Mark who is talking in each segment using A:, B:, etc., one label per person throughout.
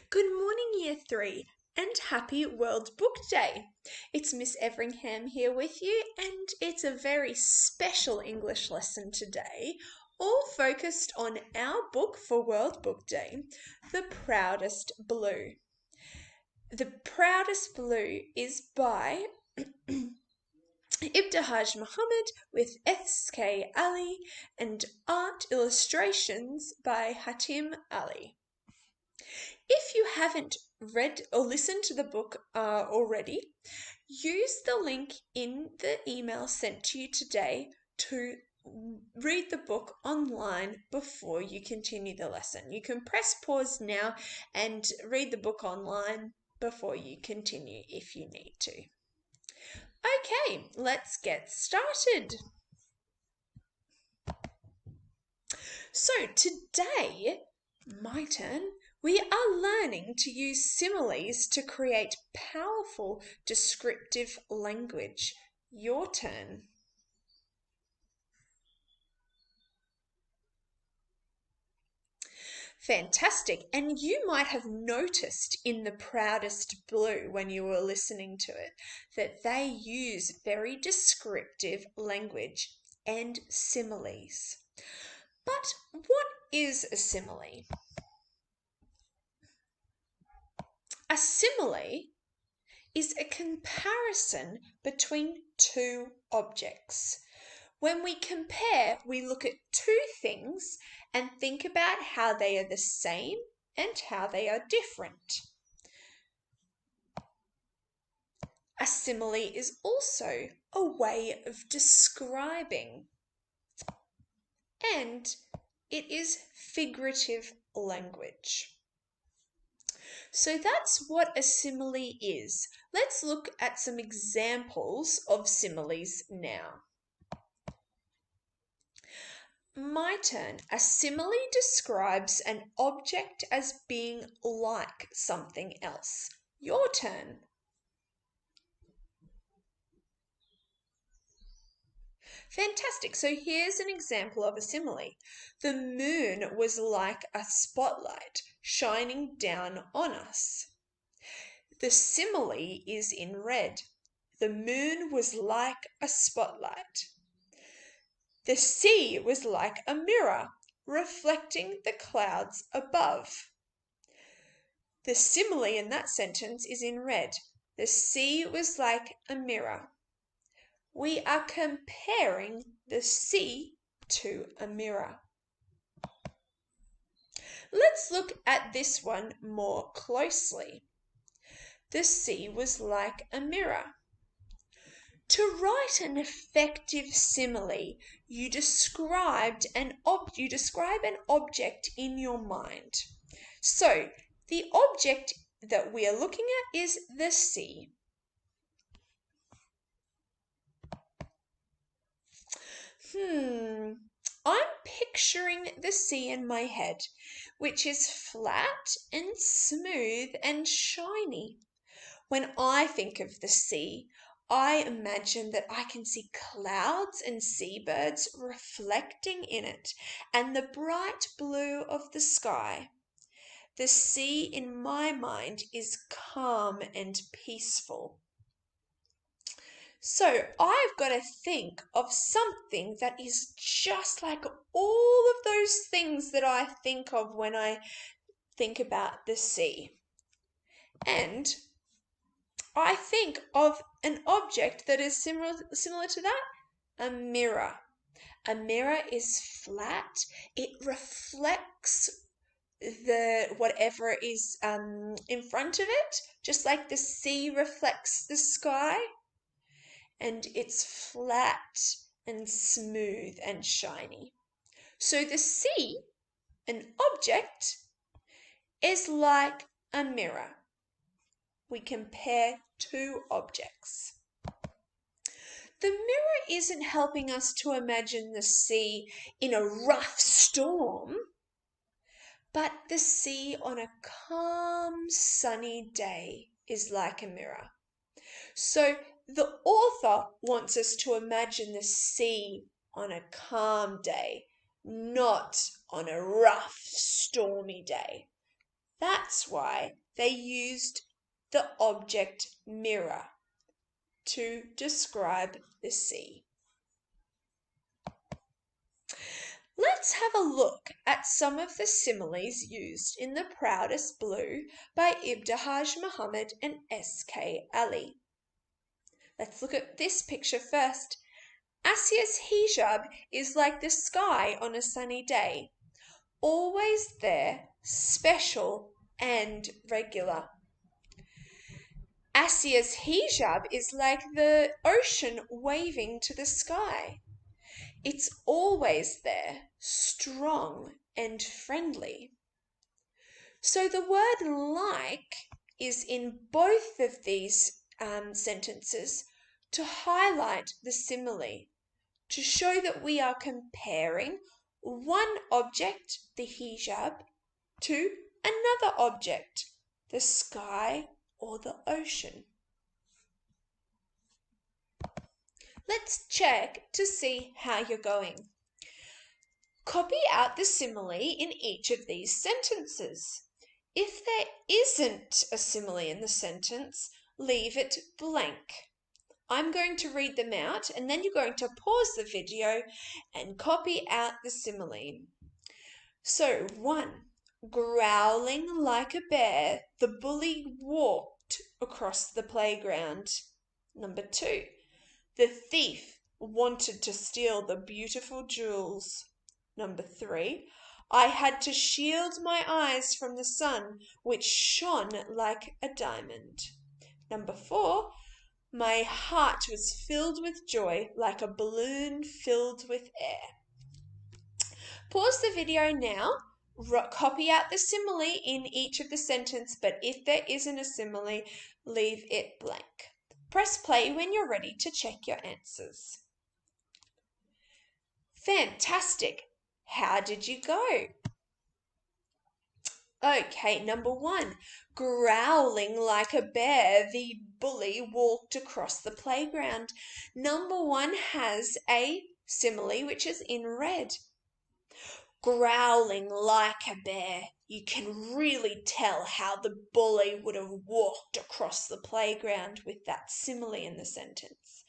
A: Good morning, Year 3, and happy World Book Day. It's Miss Everingham here with you, and it's a very special English lesson today, all focused on our book for World Book Day, The Proudest Blue. The Proudest Blue is by Ibtihaj Muhammad with S.K. Ali and art illustrations by Hatim Ali. If you haven't read or listened to the book already, use the link in the email sent to you today to read the book online before you continue the lesson. You can press pause now and read the book online before you continue if you need to. Okay, let's get started. So today, my turn, we are learning to use similes to create powerful descriptive language. Your turn. Fantastic. And you might have noticed in The Proudest Blue when you were listening to it that they use very descriptive language and similes. But what is a simile? A simile is a comparison between two objects. When we compare, we look at two things and think about how they are the same and how they are different. A simile is also a way of describing, and it is figurative language. So that's what a simile is. Let's look at some examples of similes now. My turn. A simile describes an object as being like something else. Your turn. Fantastic. So here's an example of a simile. The moon was like a spotlight shining down on us. The simile is in red. The moon was like a spotlight. The sea was like a mirror, reflecting the clouds above. The simile in that sentence is in red. The sea was like a mirror. We are comparing the sea to a mirror. Let's look at this one more closely. The sea was like a mirror. To write an effective simile, you describe an object in your mind. So, the object that we are looking at is the sea. I'm picturing the sea in my head, which is flat and smooth and shiny. When I think of the sea, I imagine that I can see clouds and seabirds reflecting in it and the bright blue of the sky. The sea in my mind is calm and peaceful. So I've got to think of something that is just like all of those things that I think of when I think about the sea. And I think of an object that is similar to that, a mirror. A mirror is flat. It reflects the whatever is in front of it, just like the sea reflects the sky. And it's flat and smooth and shiny. So the sea, an object, is like a mirror. We compare two objects. The mirror isn't helping us to imagine the sea in a rough storm, but the sea on a calm, sunny day is like a mirror. So the author wants us to imagine the sea on a calm day, not on a rough, stormy day. That's why they used the object mirror to describe the sea. Let's have a look at some of the similes used in The Proudest Blue by Ibtihaj Muhammad and S.K. Ali. Let's look at this picture first. Asia's hijab is like the sky on a sunny day, always there, special and regular. Asia's hijab is like the ocean waving to the sky. It's always there, strong and friendly. So the word like is in both of these sentences to highlight the simile, to show that we are comparing one object, the hijab, to another object, the sky or the ocean. Let's check to see how you're going. Copy out the simile in each of these sentences. If there isn't a simile in the sentence, leave it blank. I'm going to read them out and then you're going to pause the video and copy out the simile. So 1, growling like a bear, the bully walked across the playground. Number 2, the thief wanted to steal the beautiful jewels. Number 3, I had to shield my eyes from the sun, which shone like a diamond. Number 4, my heart was filled with joy like a balloon filled with air. Pause the video now, copy out the simile in each of the sentences, but if there isn't a simile, leave it blank. Press play when you're ready to check your answers. Fantastic! How did you go? Okay, number 1, growling like a bear, the bully walked across the playground. Number 1 has a simile which is in red. Growling like a bear. You can really tell how the bully would have walked across the playground with that simile in the sentence.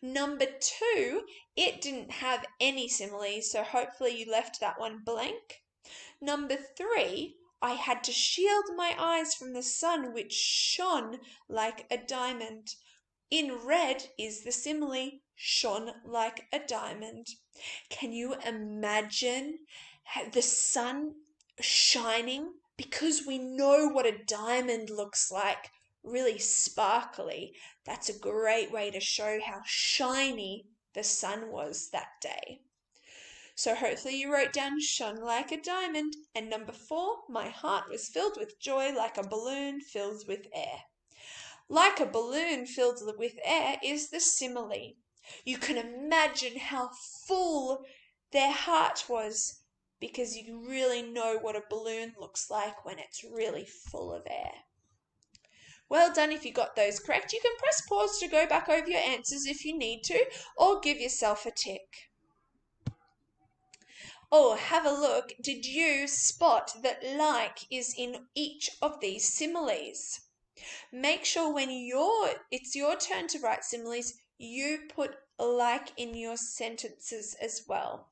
A: Number 2, it didn't have any simile, so hopefully you left that one blank. Number 3, I had to shield my eyes from the sun, which shone like a diamond. In red is the simile, shone like a diamond. Can you imagine the sun shining? Because we know what a diamond looks like, really sparkly. That's a great way to show how shiny the sun was that day. So hopefully you wrote down shone like a diamond. And number 4, my heart was filled with joy like a balloon filled with air. Like a balloon filled with air is the simile. You can imagine how full their heart was because you really know what a balloon looks like when it's really full of air. Well done if you got those correct. You can press pause to go back over your answers if you need to, or give yourself a tick. Oh, have a look. Did you spot that like is in each of these similes? Make sure when it's your turn to write similes, you put like in your sentences as well.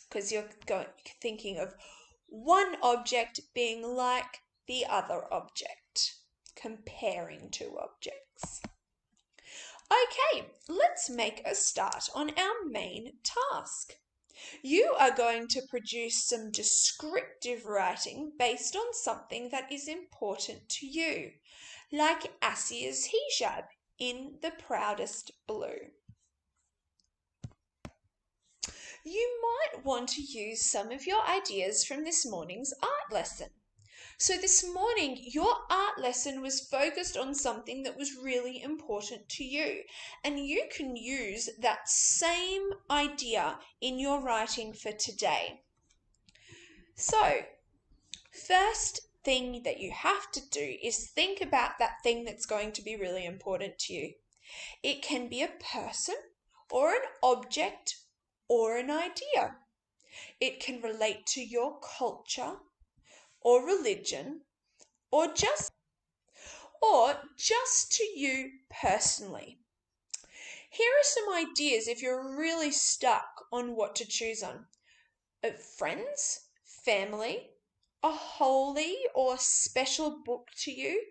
A: Because you're thinking of one object being like the other object, comparing two objects. Okay, let's make a start on our main task. You are going to produce some descriptive writing based on something that is important to you, like Asia's hijab in The Proudest Blue. You might want to use some of your ideas from this morning's art lesson. So this morning, your art lesson was focused on something that was really important to you, and you can use that same idea in your writing for today. So, first thing that you have to do is think about that thing that's going to be really important to you. It can be a person or an object or an idea. It can relate to your culture or religion, or just to you personally. Here are some ideas if you're really stuck on what to choose on. Friends, family, a holy or special book to you,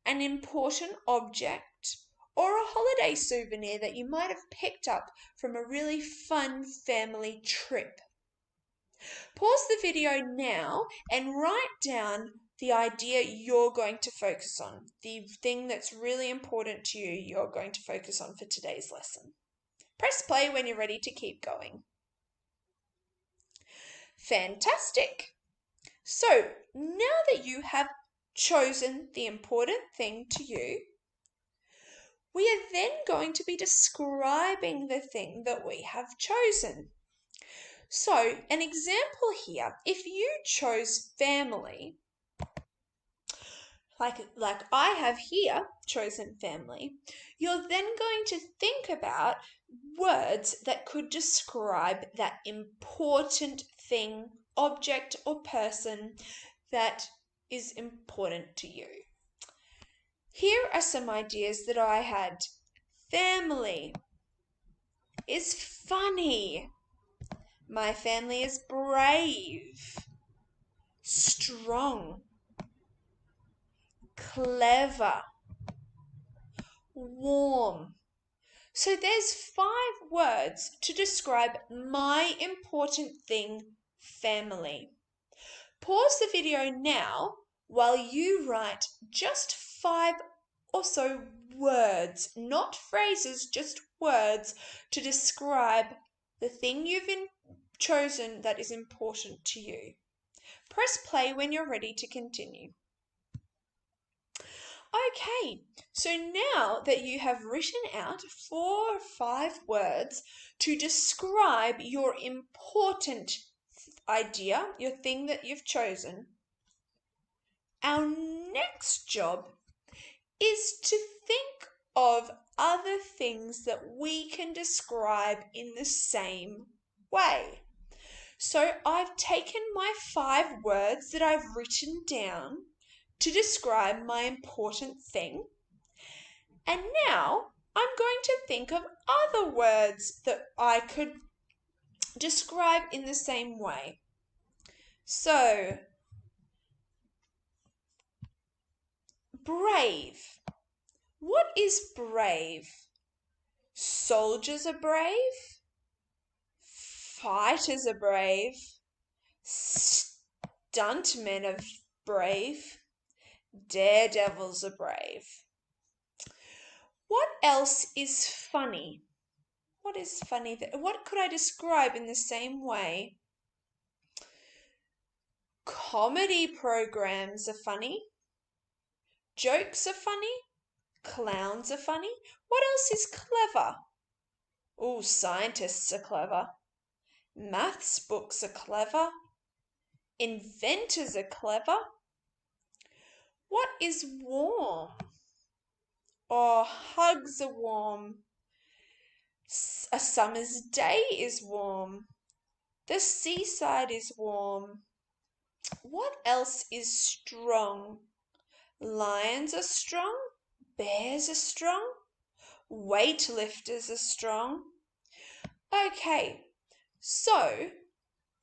A: an important object, or a holiday souvenir that you might have picked up from a really fun family trip. Pause the video now and write down the idea you're going to focus on, the thing that's really important to you you're going to focus on for today's lesson. Press play when you're ready to keep going. Fantastic! So now that you have chosen the important thing to you, we are then going to be describing the thing that we have chosen. So an example here, if you chose family, like I have here chosen family, you're then going to think about words that could describe that important thing, object, or person that is important to you. Here are some ideas that I had. Family is funny. My family is brave, strong, clever, warm. So there's 5 words to describe my important thing, family. Pause the video now while you write just 5 or so words, not phrases, just words to describe the thing you've chosen that is important to you. Press play when you're ready to continue. Okay, so now that you have written out 4 or 5 words to describe your important idea, your thing that you've chosen, our next job is to think of other things that we can describe in the same way. So I've taken my 5 words that I've written down to describe my important thing, and now I'm going to think of other words that I could describe in the same way. So, brave. What is brave? Soldiers are brave. Fighters are brave. Stuntmen are brave. Daredevils are brave. What else is funny? What is funny? What could I describe in the same way? Comedy programs are funny. Jokes are funny. Clowns are funny. What else is clever? Oh, scientists are clever. Maths books are clever. Inventors are clever. What is warm? Oh, hugs are warm. A summer's day is warm. The seaside is warm. What else is strong? Lions are strong. Bears are strong. Weightlifters are strong. Okay, so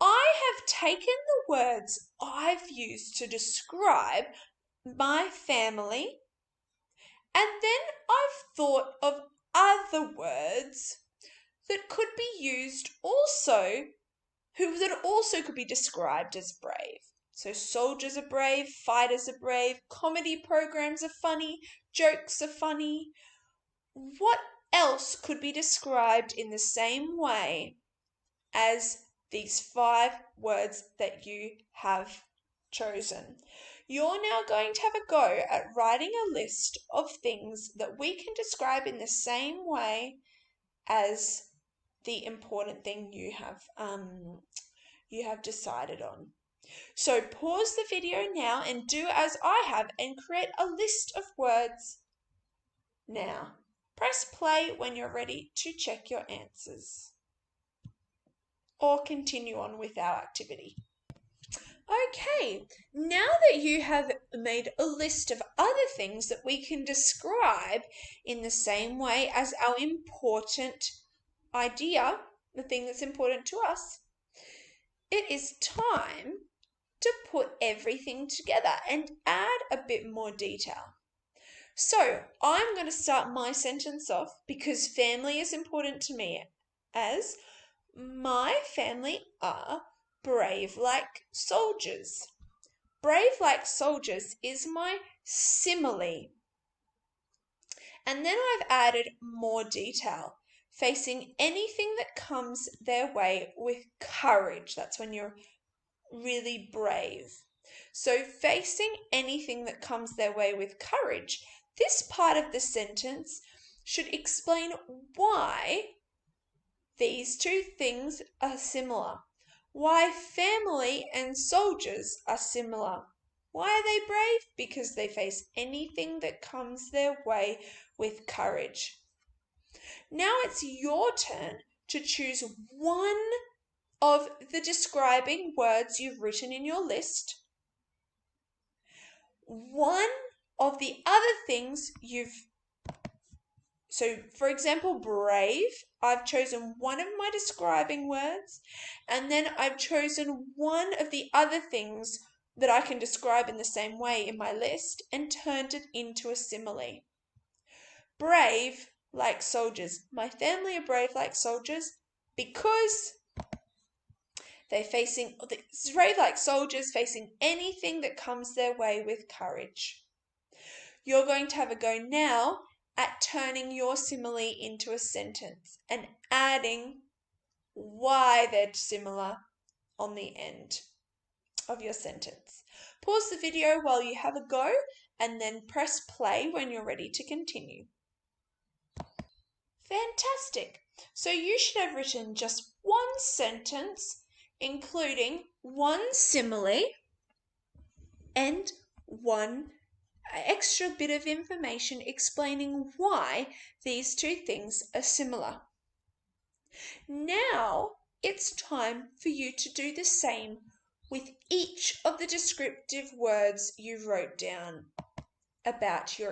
A: I have taken the words I've used to describe my family, and then I've thought of other words that could be used also, that also could be described as brave. So soldiers are brave, fighters are brave, comedy programs are funny, jokes are funny. What else could be described in the same way as these 5 words that you have chosen? You're now going to have a go at writing a list of things that we can describe in the same way as the important thing you have decided on. So pause the video now and do as I have and create a list of words now. Press play when you're ready to check your answers or continue on with our activity. Okay, now that you have made a list of other things that we can describe in the same way as our important idea, the thing that's important to us, it is time to put everything together and add a bit more detail. So I'm going to start my sentence off because family is important to me, as my family are brave like soldiers. Brave like soldiers is my simile. And then I've added more detail. Facing anything that comes their way with courage. That's when you're really brave. So, facing anything that comes their way with courage. This part of the sentence should explain why these two things are similar. Why family and soldiers are similar. Why are they brave? Because they face anything that comes their way with courage. Now it's your turn to choose one of the describing words you've written in your list, one of the other things so for example, brave, I've chosen one of my describing words, and then I've chosen one of the other things that I can describe in the same way in my list and turned it into a simile. Brave like soldiers. My family are brave like soldiers because they're brave like soldiers facing anything that comes their way with courage. You're going to have a go now at turning your simile into a sentence and adding why they're similar on the end of your sentence. Pause the video while you have a go and then press play when you're ready to continue. Fantastic! So you should have written just one sentence, including one simile and one extra bit of information explaining why these two things are similar. Now it's time for you to do the same with each of the descriptive words you wrote down about the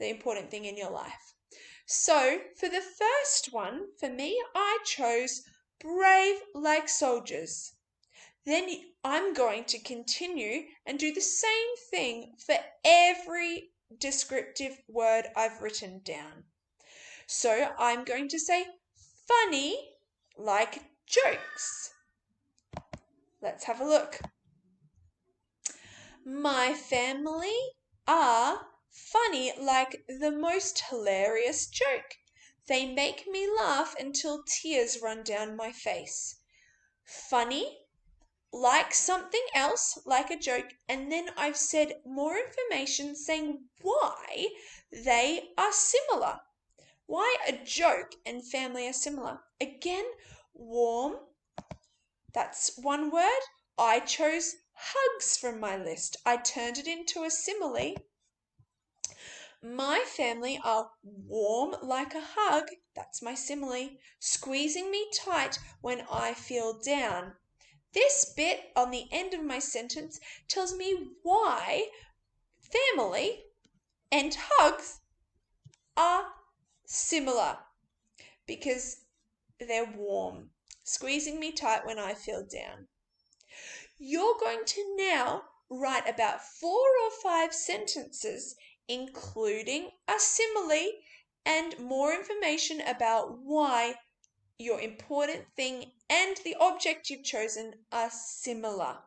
A: important thing in your life. So for the first one, for me, I chose brave like soldiers. Then I'm going to continue and do the same thing for every descriptive word I've written down. So I'm going to say funny like jokes. Let's have a look. My family are funny like the most hilarious joke. They make me laugh until tears run down my face. Funny like something else, like a joke, and then I've said more information saying why they are similar. Why a joke and family are similar. Again, warm, that's one word. I chose hugs from my list. I turned it into a simile. My family are warm like a hug. That's my simile. Squeezing me tight when I feel down. This bit on the end of my sentence tells me why family and hugs are similar, because they're warm, squeezing me tight when I feel down. You're going to now write about 4 or 5 sentences, including a simile and more information about why your important thing and the object you've chosen are similar.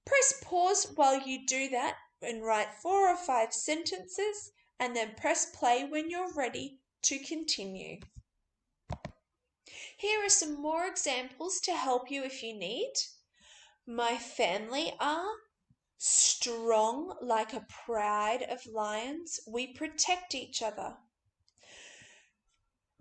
A: Press pause while you do that and write 4 or 5 sentences, and then press play when you're ready to continue. Here are some more examples to help you if you need. My family are strong like a pride of lions. We protect each other.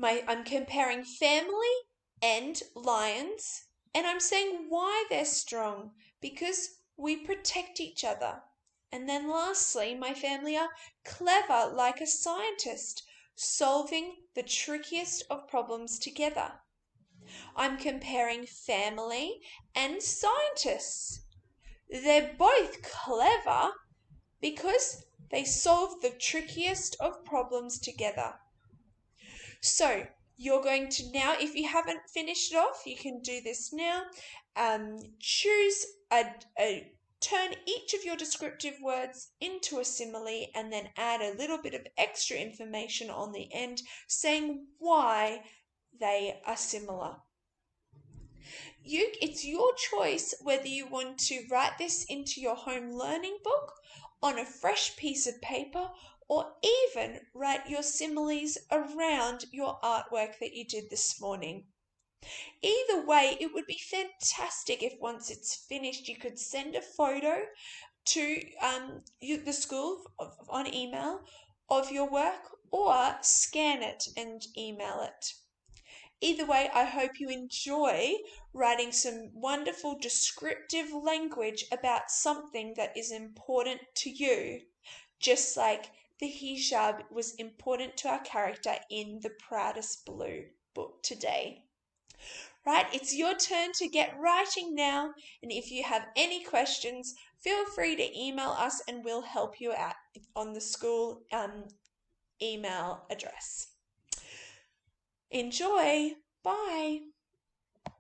A: I'm comparing family and lions, and I'm saying why they're strong, because we protect each other. And then lastly, my family are clever like a scientist, solving the trickiest of problems together. I'm comparing family and scientists. They're both clever because they solve the trickiest of problems together. So you're going to now, if you haven't finished it off, you can do this now. Choose turn each of your descriptive words into a simile and then add a little bit of extra information on the end saying why they are similar. It's your choice whether you want to write this into your home learning book on a fresh piece of paper or even write your similes around your artwork that you did this morning. Either way, it would be fantastic if once it's finished you could send a photo to the school on email of your work or scan it and email it. Either way, I hope you enjoy writing some wonderful descriptive language about something that is important to you, just like the hijab was important to our character in The Proudest Blue book today. Right, it's your turn to get writing now, and if you have any questions, feel free to email us and we'll help you out on the school email address. Enjoy! Bye!